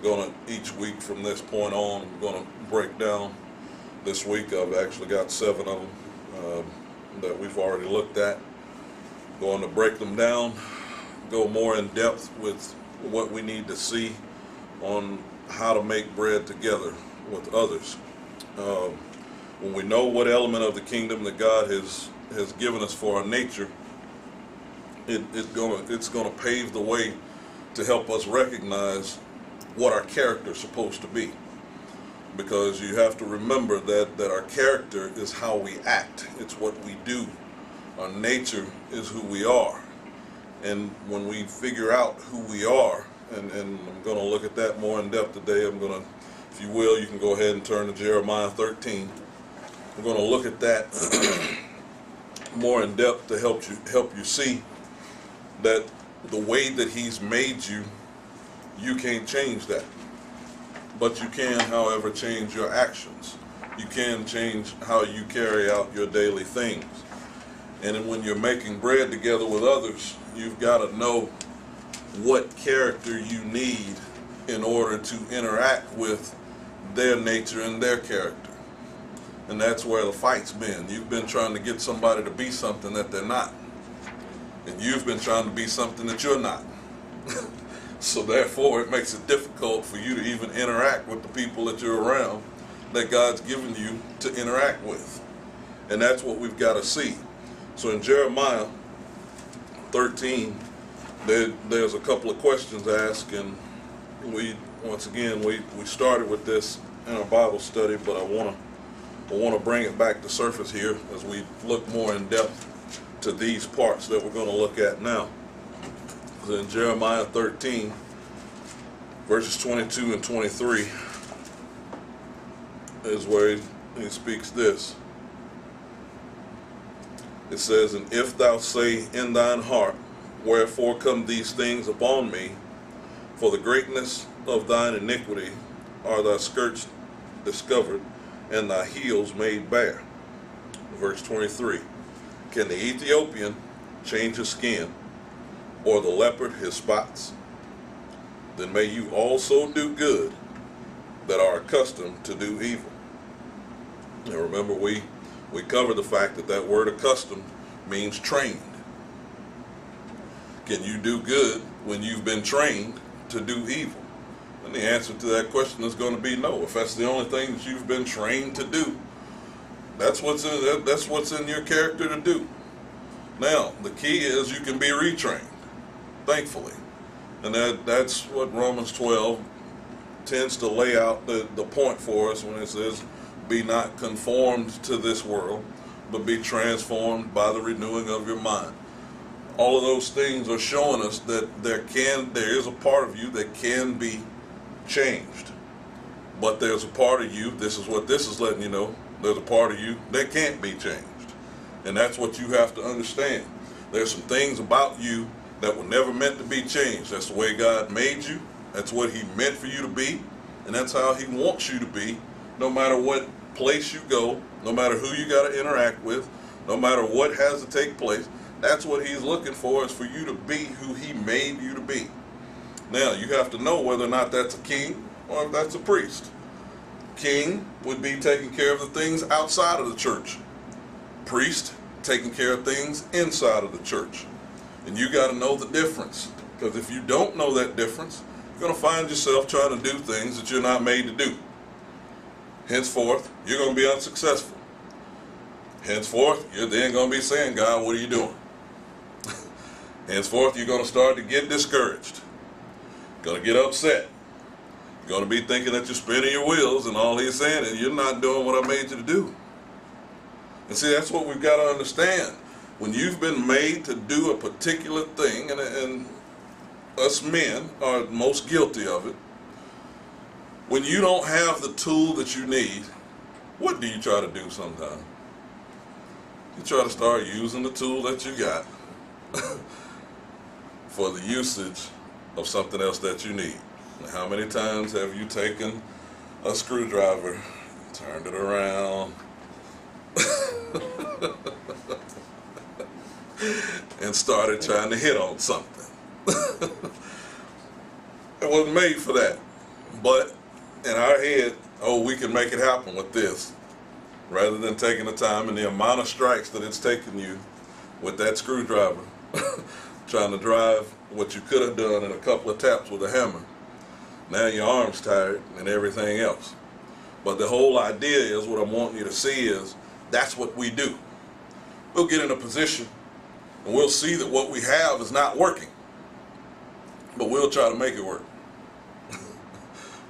going to, each week from this point on, I'm going to break down. This week I've actually got 7 of them that we've already looked at. Going to break them down, go more in depth with what we need to see on how to make bread together with others. When we know what element of the kingdom that God has given us for our nature, it's gonna pave the way to help us recognize what our character is supposed to be. Because you have to remember that our character is how we act. It's what we do. Our nature is who we are. And when we figure out who we are, and I'm going to look at that more in depth today. I'm going to, if you will, you can go ahead and turn to Jeremiah 13. I'm going to look at that more in depth to help you see that the way that He's made you, you can't change that. But you can, however, change your actions. You can change how you carry out your daily things. And then when you're making bread together with others, you've got to know what character you need in order to interact with their nature and their character. And that's where the fight's been. You've been trying to get somebody to be something that they're not. And you've been trying to be something that you're not. So therefore, it makes it difficult for you to even interact with the people that you're around that God's given you to interact with. And that's what we've got to see. So in Jeremiah 13, there's a couple of questions asked, and we started with this in our Bible study, but I want to bring it back to surface here as we look more in depth to these parts that we're going to look at now. So in Jeremiah 13, verses 22 and 23 is where he speaks this. It says, "And if thou say in thine heart, wherefore come these things upon me? For the greatness of thine iniquity are thy skirts discovered, and thy heels made bare." Verse 23, "Can the Ethiopian change his skin, or the leopard his spots? Then may you also do good that are accustomed to do evil." Now remember, we covered the fact that word accustomed means trained. Can you do good when you've been trained to do evil? And the answer to that question is going to be no. If that's the only thing that you've been trained to do, that's what's in your character to do. Now, the key is you can be retrained, thankfully. And that's what Romans 12 tends to lay out the point for us when it says, "Be not conformed to this world, but be transformed by the renewing of your mind." All of those things are showing us that there is a part of you that can be changed. But there's a part of you, this is what this is letting you know, there's a part of you that can't be changed. And that's what you have to understand. There's some things about you that were never meant to be changed. That's the way God made you. That's what He meant for you to be. And that's how He wants you to be, no matter what place you go, no matter who you got to interact with, no matter what has to take place. That's what He's looking for, is for you to be who He made you to be. Now, you have to know whether or not that's a king or if that's a priest. King would be taking care of the things outside of the church. Priest, taking care of things inside of the church. And you got to know the difference. Because if you don't know that difference, you're going to find yourself trying to do things that you're not made to do. Henceforth, you're going to be unsuccessful. Henceforth, you're then going to be saying, "God, what are you doing?" Henceforth, you're going to start to get discouraged. Going to get upset. You're going to be thinking that you're spinning your wheels, and all He's saying is, "You're not doing what I made you to do." And see, that's what we've got to understand. When you've been made to do a particular thing, and us men are most guilty of it, when you don't have the tool that you need, what do you try to do sometimes? You try to start using the tool that you got for the usage of something else that you need. How many times have you taken a screwdriver, turned it around, and started trying to hit on something? It wasn't made for that. But in our head, oh, we can make it happen with this, rather than taking the time and the amount of strikes that it's taken you with that screwdriver, trying to drive what you could have done in a couple of taps with a hammer. Now your arm's tired and everything else. But the whole idea is, what I'm wanting you to see is, that's what we do. We'll get in a position and we'll see that what we have is not working, but we'll try to make it work.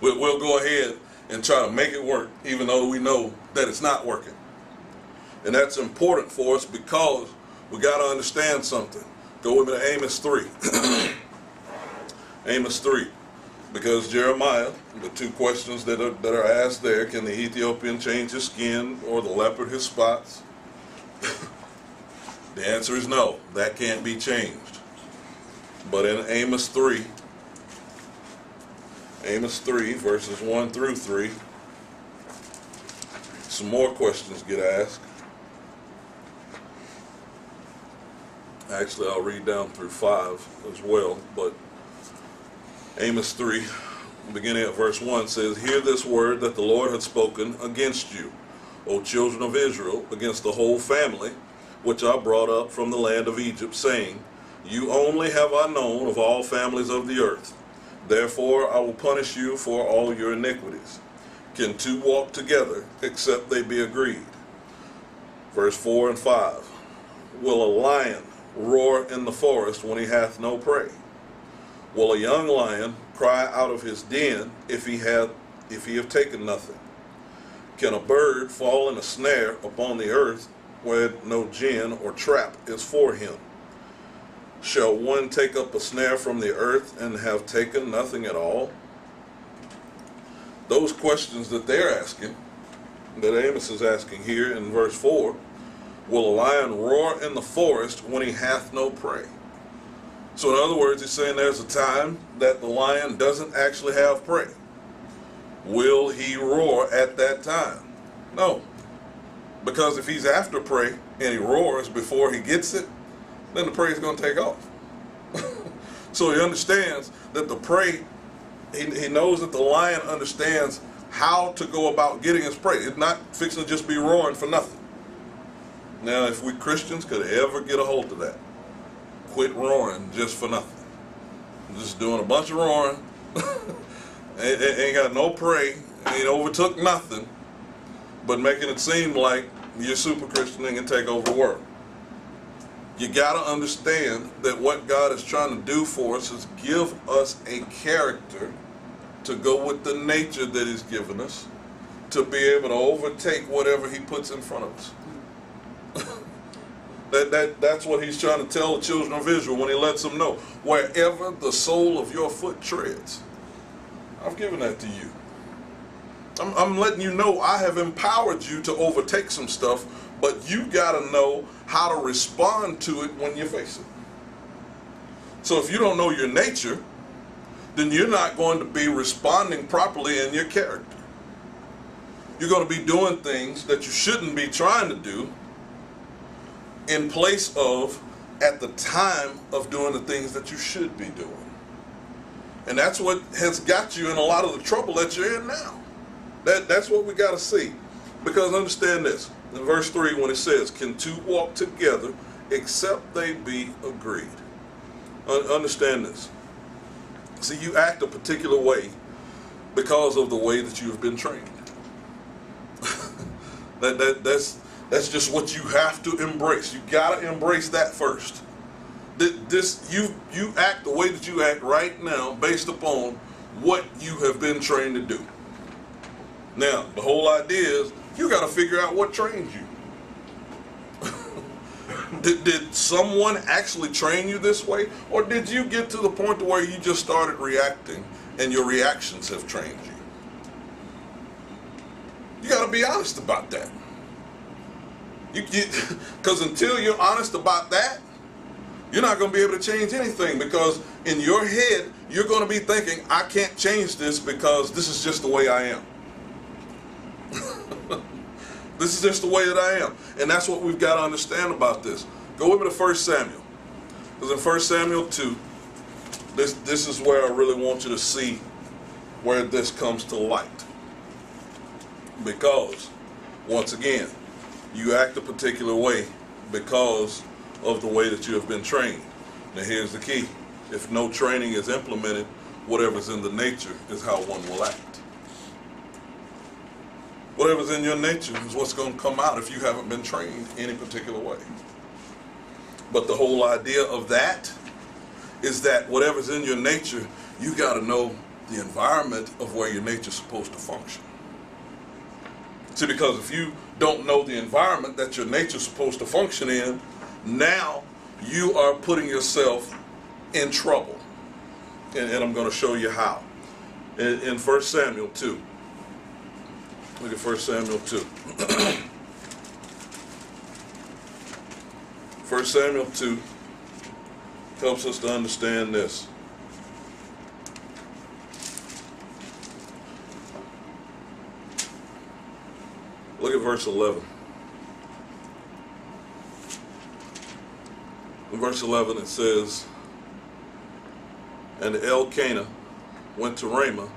We'll go ahead and try to make it work, even though we know that it's not working. And that's important for us, because we got to understand something. Go with me to Amos 3. Amos 3. Because Jeremiah, the two questions that are asked there, can the Ethiopian change his skin or the leopard his spots? The answer is no, that can't be changed. But in Amos 3 verses 1 through 3, some more questions get asked. Actually, I'll read down through 5 as well, but Amos 3, beginning at verse 1, says, "Hear this word that the Lord had spoken against you, O children of Israel, against the whole family, which I brought up from the land of Egypt, saying, You only have I known of all families of the earth. Therefore I will punish you for all your iniquities. Can two walk together, except they be agreed?" Verse 4 and 5, "Will a lion roar in the forest when he hath no prey? Will a young lion cry out of his den if he have taken nothing? Can a bird fall in a snare upon the earth where no gin or trap is for him? Shall one take up a snare from the earth and have taken nothing at all?" Those questions that they're asking, that Amos is asking here in verse 4, will a lion roar in the forest when he hath no prey? So in other words, he's saying there's a time that the lion doesn't actually have prey. Will he roar at that time? No. Because if he's after prey and he roars before he gets it, then the prey is going to take off. So he understands that the prey, he knows that the lion understands how to go about getting his prey. It's not fixing to just be roaring for nothing. Now, if we Christians could ever get a hold of that, quit roaring just for nothing. Just doing a bunch of roaring, ain't got no prey, ain't overtook nothing, but making it seem like you're super Christian and can take over the world. You got to understand that what God is trying to do for us is give us a character to go with the nature that He's given us, to be able to overtake whatever He puts in front of us. That's what He's trying to tell the children of Israel when He lets them know, wherever the sole of your foot treads, I've given that to you. I'm letting you know I have empowered you to overtake some stuff, but you got to know how to respond to it when you face it. So if you don't know your nature, then you're not going to be responding properly in your character. You're going to be doing things that you shouldn't be trying to do in place of, at the time of doing the things that you should be doing. And that's what has got you in a lot of the trouble that you're in now. That's what we got to see. Because understand this, in verse 3 when it says, "Can two walk together except they be agreed?" Understand this. See, you act a particular way because of the way that you have been trained. That's just what you have to embrace. You got to embrace that first. You act the way that you act right now based upon what you have been trained to do. Now, the whole idea is you got to figure out what trains you. Did someone actually train you this way? Or did you get to the point to where you just started reacting and your reactions have trained you? You got to be honest about that. Because until you're honest about that, you're not going to be able to change anything, because in your head, you're going to be thinking, I can't change this because this is just the way I am. This is just the way that I am. And that's what we've got to understand about this. Go with me to 1 Samuel. Because in 1 Samuel 2, this is where I really want you to see where this comes to light. Because, once again, you act a particular way because of the way that you have been trained. Now here's the key. If no training is implemented, whatever's in the nature is how one will act. Whatever's in your nature is what's going to come out if you haven't been trained any particular way. But the whole idea of that is that whatever's in your nature, you got to know the environment of where your nature's supposed to function. See, because if you don't know the environment that your nature's supposed to function in, now you are putting yourself in trouble. And I'm going to show you how. In 1 Samuel 2. Look at 1 Samuel 2. 1 Samuel 2 helps us to understand this. Look at verse 11. In verse 11 it says, "And Elkanah went to Ramah